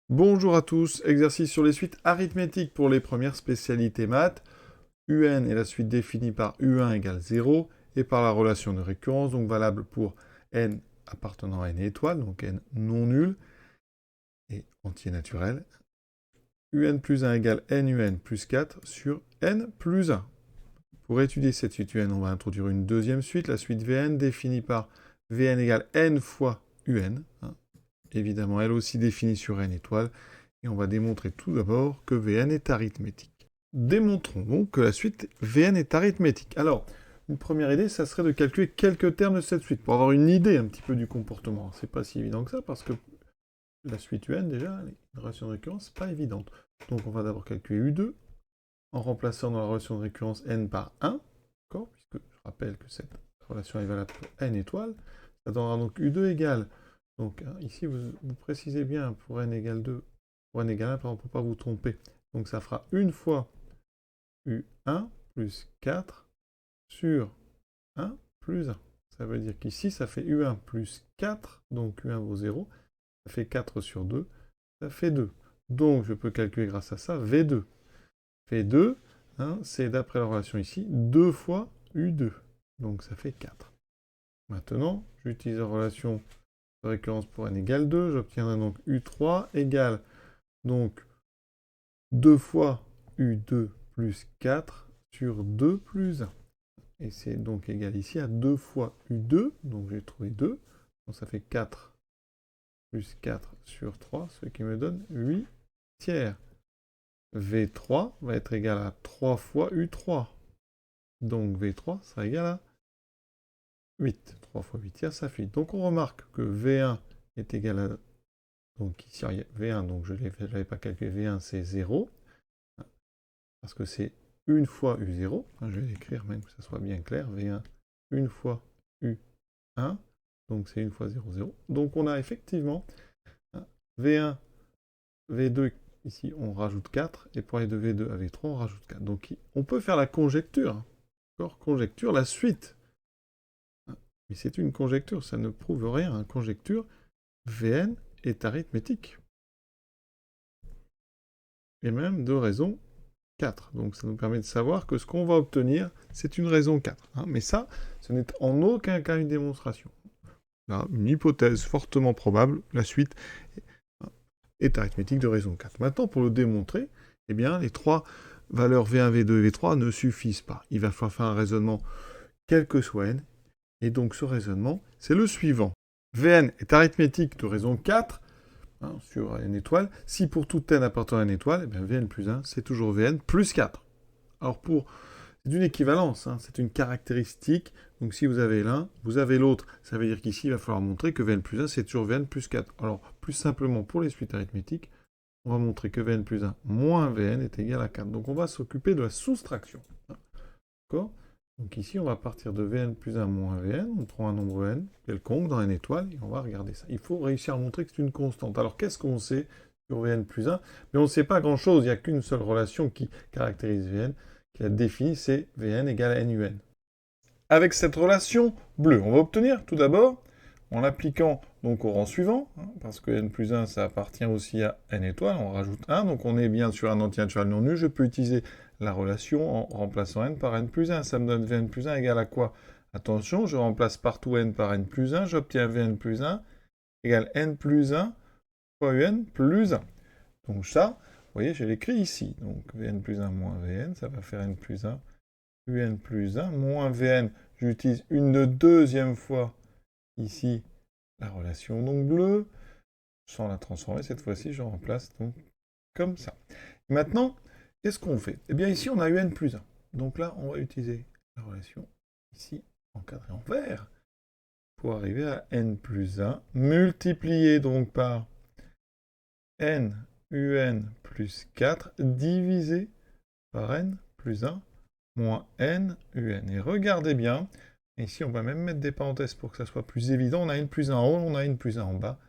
Bonjour à tous, exercice sur les suites arithmétiques pour les premières spécialités maths. Un est la suite définie par U1 égale 0 et par la relation de récurrence, donc valable pour n appartenant à n étoile, donc n non nul et entier naturel. Un plus 1 égale NUN plus 4 sur n plus 1. Pour étudier cette suite UN, on va introduire une deuxième suite, la suite Vn définie par Vn égale n fois Un. Évidemment, elle aussi définie sur n étoile. Et on va démontrer tout d'abord que Vn est arithmétique. Démontrons donc que la suite Vn est arithmétique. Alors, une première idée, ça serait de calculer quelques termes de cette suite, pour avoir une idée un petit peu du comportement. C'est pas si évident que ça, parce que la suite UN, déjà, une relation de récurrence, pas évidente. Donc on va d'abord calculer U2, en remplaçant dans la relation de récurrence n par 1, d'accord, puisque je rappelle que cette relation est valable pour n étoiles. Ça donnera donc U2 égale, donc ici vous précisez bien pour n égale 2, pour n égale 1, pour ne pas vous tromper. Donc ça fera une fois U1 plus 4 sur 1 plus 1. Ça veut dire qu'ici, ça fait U1 plus 4, donc U1 vaut 0. Ça fait 4 sur 2, ça fait 2. Donc je peux calculer grâce à ça V2. V2, c'est d'après la relation ici, 2 fois U2. Donc ça fait 4. Maintenant, j'utilise la relation de récurrence pour n égale 2. J'obtiendrai donc U3 égale donc 2 fois U2 plus 4 sur 2 plus 1. Et c'est donc égal ici à 2 fois U2. Donc j'ai trouvé 2. Donc ça fait 4 plus 4 sur 3, ce qui me donne 8 tiers. V3 va être égal à 3 fois U3. Donc V3 sera égal à 8. 3 fois 8 tiers, ça fait 8. Donc on remarque que V1 est égal à... Donc ici, V1, donc je ne l'avais pas calculé, V1 c'est 0. Parce que c'est une fois U0. Je vais l'écrire même que ça soit bien clair. V1, une fois U1. Donc c'est une fois 0, 0. Donc on a effectivement V1, V2, ici on rajoute 4. Et pour aller de V2 à V3, on rajoute 4. Donc on peut faire la conjecture. Conjecture, la suite. Mais c'est une conjecture, ça ne prouve rien. Conjecture, Vn est arithmétique. Et même de raison 4. Donc ça nous permet de savoir que ce qu'on va obtenir, c'est une raison 4. Mais ça, ce n'est en aucun cas une démonstration. Là, une hypothèse fortement probable, la suite est arithmétique de raison 4. Maintenant, pour le démontrer, eh bien, les trois valeurs V1, V2 et V3 ne suffisent pas. Il va falloir faire un raisonnement quel que soit n. Et donc ce raisonnement, c'est le suivant. Vn est arithmétique de raison 4, sur n étoile. Si pour tout n appartenant à n étoile, eh bien Vn plus 1, c'est toujours Vn plus 4. Alors c'est une équivalence, c'est une caractéristique. Donc si vous avez l'un, vous avez l'autre. Ça veut dire qu'ici, il va falloir montrer que Vn plus 1, c'est toujours Vn plus 4. Alors plus simplement, pour les suites arithmétiques, on va montrer que Vn plus 1 moins Vn est égal à 4. Donc on va s'occuper de la soustraction. D'accord ? Donc ici, on va partir de Vn plus 1 moins Vn, on prend un nombre n quelconque dans n étoile, et on va regarder ça. Il faut réussir à montrer que c'est une constante. Alors qu'est-ce qu'on sait sur Vn plus 1? Mais on ne sait pas grand-chose, il n'y a qu'une seule relation qui caractérise Vn, qui la définit, c'est Vn égale à NUN. Avec cette relation bleue, on va obtenir tout d'abord, en l'appliquant donc au rang suivant, parce que n plus 1, ça appartient aussi à n étoile, on rajoute 1, donc on est bien sur un entier naturel non nul, je peux utiliser la relation en remplaçant n par n plus 1. Ça me donne Vn plus 1 égale à quoi? Attention, je remplace partout n par n plus 1, j'obtiens Vn plus 1 égale n plus 1 fois un plus 1. Donc ça, vous voyez, je l'écris ici. Donc Vn plus 1 moins Vn, ça va faire n plus 1, un plus 1 moins Vn. J'utilise une deuxième fois ici la relation donc bleue, sans la transformer, cette fois-ci je remplace donc comme ça. Maintenant, qu'est-ce qu'on fait? Eh bien ici on a un plus 1. Donc là on va utiliser la relation ici encadrée en vert pour arriver à n plus 1, multiplié donc par n un plus 4 divisé par n plus 1 moins n un. Et regardez bien, ici on va même mettre des parenthèses pour que ça soit plus évident, on a n plus 1 en haut, on a n plus 1 en bas,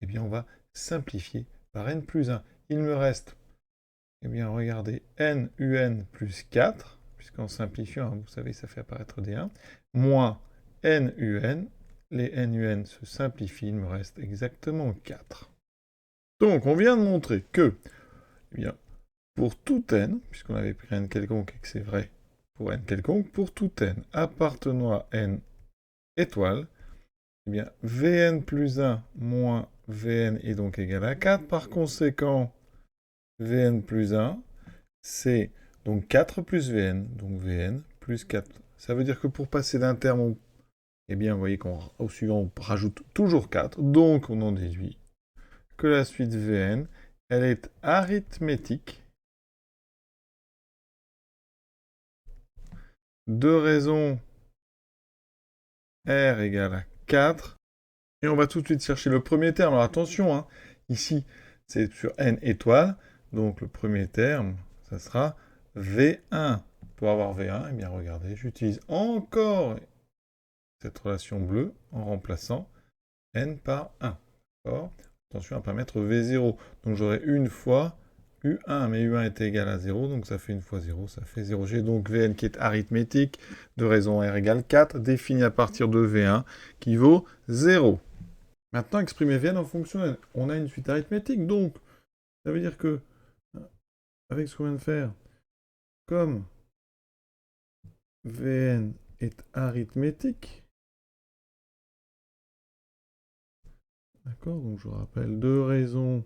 eh bien on va simplifier par n plus 1. Il me reste, eh bien regardez, n un plus 4, puisqu'en simplifiant, vous savez, ça fait apparaître des 1, moins n un, les n un se simplifient, il me reste exactement 4. Donc, on vient de montrer que, eh bien, pour tout n, puisqu'on avait pris n quelconque et que c'est vrai pour n quelconque, pour tout n appartenant à n étoiles, eh bien, Vn plus 1 moins Vn est donc égal à 4. Par conséquent, Vn plus 1, c'est donc 4 plus Vn, donc Vn plus 4. Ça veut dire que pour passer d'un terme, eh bien, vous voyez qu'au suivant, on rajoute toujours 4. Donc, on en déduit que la suite Vn, elle est arithmétique de raison R égale à 4. Et on va tout de suite chercher le premier terme. Alors attention, hein, ici, c'est sur n étoiles. Donc le premier terme, ça sera V1. Pour avoir V1, eh bien regardez, j'utilise encore cette relation bleue en remplaçant n par 1. Attention à ne pas mettre V0. Donc j'aurai une fois U1, mais U1 est égal à 0, donc ça fait une fois 0, ça fait 0. J'ai donc Vn qui est arithmétique de raison R égale 4, défini à partir de V1, qui vaut 0. Maintenant, exprimer Vn en fonction n. On a une suite arithmétique, donc ça veut dire que, avec ce qu'on vient de faire, comme Vn est arithmétique, d'accord, donc je rappelle, de raison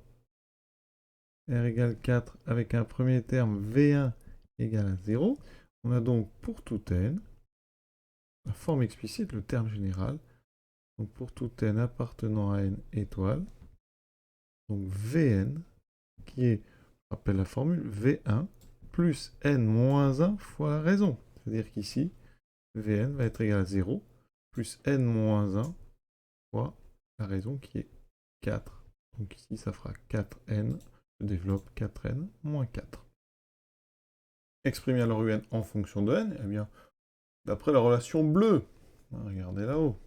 R égale 4 avec un premier terme V1 égale à 0. On a donc pour tout n, la forme explicite, le terme général, donc pour tout n appartenant à n étoiles, donc Vn, qui est, je rappelle la formule, V1 plus n moins 1 fois la raison. C'est-à-dire qu'ici, Vn va être égal à 0 plus n moins 1 fois la raison qui est 4. Donc ici, ça fera 4n. Je développe 4n moins 4. Exprimer alors un en fonction de n, eh bien, d'après la relation bleue, regardez là-haut,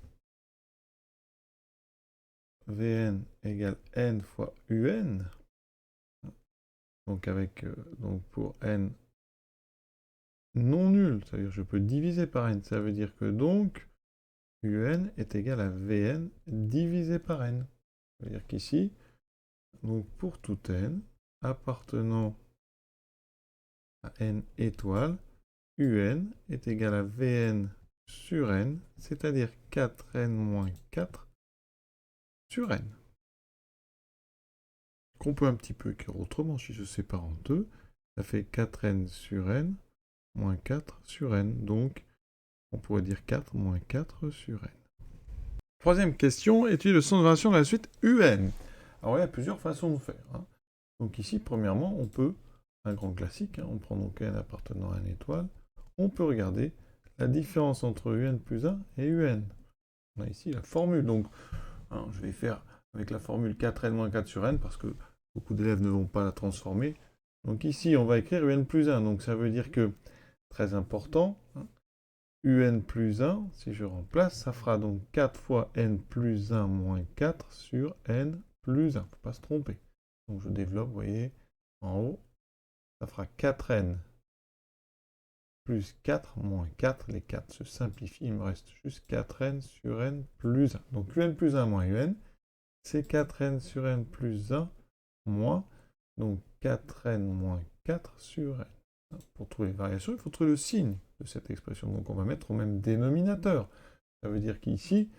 Vn égale n fois un, donc avec, donc pour n non nul, ça veut dire que je peux diviser par n, ça veut dire que donc un est égal à Vn divisé par n. Ça veut dire qu'ici, donc pour tout n appartenant à n étoiles, un est égal à Vn sur n, c'est-à-dire 4n moins 4 sur n. Qu'on peut un petit peu écrire autrement si je sépare en deux. Ça fait 4n sur n moins 4 sur n. Donc, on pourrait dire 4 moins 4 sur n. Troisième question, étudier le sens de variation de la suite un. Alors, il y a plusieurs façons de faire. Donc ici, premièrement, on peut, un grand classique, on prend donc n appartenant à n étoile, on peut regarder la différence entre un plus 1 et un. On a ici la formule. Donc, je vais faire avec la formule 4n moins 4 sur n, parce que beaucoup d'élèves ne vont pas la transformer. Donc ici, on va écrire un plus 1. Donc ça veut dire que, très important, un plus 1, si je remplace, ça fera donc 4 fois n plus 1 moins 4 sur n plus 1. Il ne faut pas se tromper. Donc je développe, vous voyez, en haut, ça fera 4n plus 4 moins 4. Les 4 se simplifient, il me reste juste 4n sur n plus 1. Donc un plus 1 moins un, c'est 4n sur n plus 1 moins, donc 4n moins 4 sur n. Pour trouver les variations, il faut trouver le signe de cette expression. Donc on va mettre au même dénominateur. Ça veut dire qu'ici,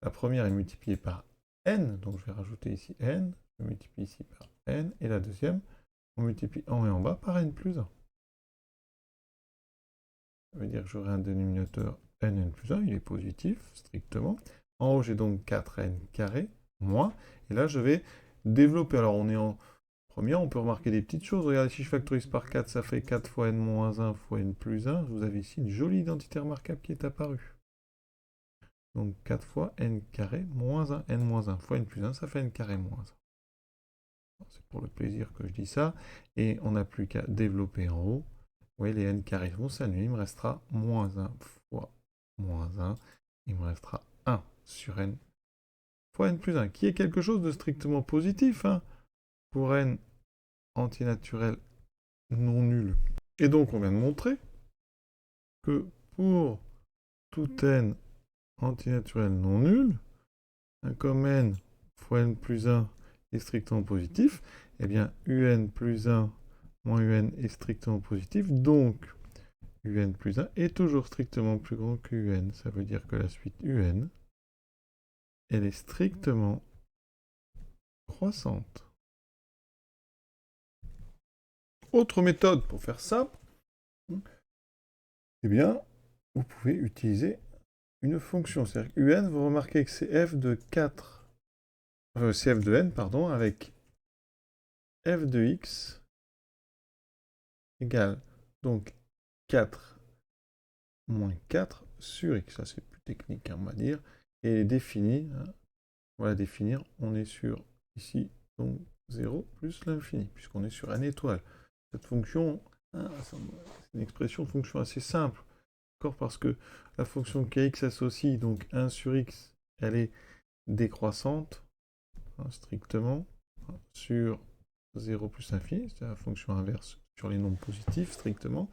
la première est multipliée par n, donc je vais rajouter ici n, je multiplie ici par n, et la deuxième, on multiplie en haut et en bas par n plus 1. Ça veut dire que j'aurai un dénominateur n plus 1, il est positif, strictement. En haut, j'ai donc 4n carré, moins, et là, je vais développer. Alors, on est en première, on peut remarquer des petites choses. Regardez, si je factorise par 4, ça fait 4 fois n moins 1 fois n plus 1. Vous avez ici une jolie identité remarquable qui est apparue. Donc 4 fois n carré moins 1, n moins 1 fois n plus 1, ça fait n carré moins 1. C'est pour le plaisir que je dis ça. Et on n'a plus qu'à développer en haut. Vous voyez, les n carrés vont s'annuler. Il me restera moins 1 fois moins 1. Il me restera 1 sur n fois n plus 1, qui est quelque chose de strictement positif, pour n antinaturel non nul. Et donc, on vient de montrer que pour tout n antinaturel non nul, comme n fois n plus 1 est strictement positif, eh bien un plus 1 moins un est strictement positif, donc un plus 1 est toujours strictement plus grand que un. Ça veut dire que la suite un, elle est strictement croissante. Autre méthode pour faire ça, eh bien, vous pouvez utiliser une fonction. C'est-à-dire que un, vous remarquez que c'est f de 4, c'est f de n, pardon, avec f de x égale donc 4 moins 4 sur x. Ça, c'est plus technique, hein, on va dire. Et elle est définie, hein, on va la définir, on est sur, ici, donc 0 plus l'infini, puisqu'on est sur n étoile. Cette fonction, hein, c'est une expression de fonction assez simple, parce que la fonction kx associe, donc 1 sur x, elle est décroissante, hein, strictement, hein, sur 0 plus l'infini, c'est la fonction inverse sur les nombres positifs, strictement.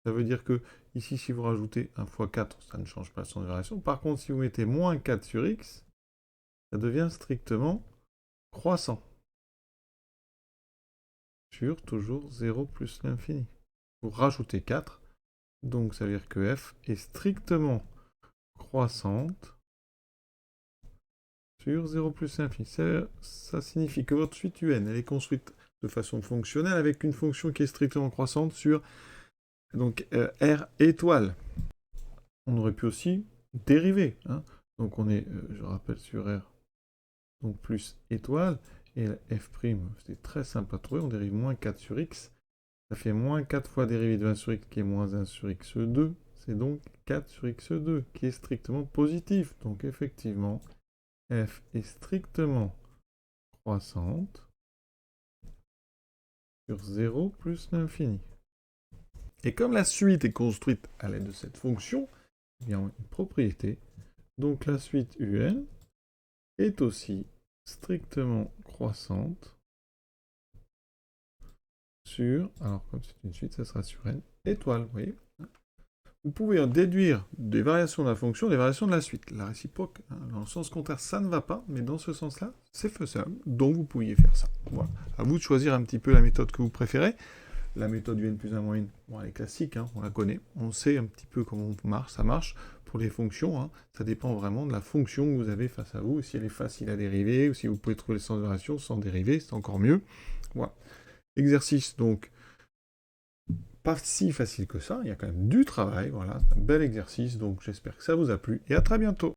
Ça veut dire que, ici, si vous rajoutez 1 fois 4, ça ne change pas son variation. Par contre, si vous mettez moins 4 sur x, ça devient strictement croissant. Sur toujours 0 plus l'infini. Vous rajoutez 4, donc ça veut dire que f est strictement croissante sur 0 plus l'infini. Ça signifie que votre suite un, elle est construite de façon fonctionnelle avec une fonction qui est strictement croissante sur donc, R étoile. On aurait pu aussi dériver. Hein. Donc on est, je rappelle, sur R, donc plus étoile, et la f', c'est très simple à trouver, on dérive moins 4 sur x, ça fait moins 4 fois dérivée de 20 sur x qui est moins 1 sur x2, c'est donc 4 sur x2 qui est strictement positif. Donc effectivement, f est strictement croissante sur 0 plus l'infini. Et comme la suite est construite à l'aide de cette fonction, eh bien, on a une propriété. Donc la suite un est aussi strictement croissante sur, alors comme c'est une suite, ça sera sur n étoile, vous voyez. Vous pouvez en déduire des variations de la fonction, des variations de la suite. La réciproque, hein, dans le sens contraire, ça ne va pas, mais dans ce sens-là, c'est faisable, donc vous pourriez faire ça. Voilà. À vous de choisir un petit peu la méthode que vous préférez. La méthode un plus 1 moins 1, bon, elle est classique, hein, on la connaît, on sait un petit peu comment ça marche pour les fonctions, hein. Ça dépend vraiment de la fonction que vous avez face à vous, si elle est facile à dériver, ou si vous pouvez trouver le sens de variation sans dériver, c'est encore mieux. Voilà. Exercice, donc, pas si facile que ça, il y a quand même du travail, voilà, c'est un bel exercice, donc j'espère que ça vous a plu, et à très bientôt.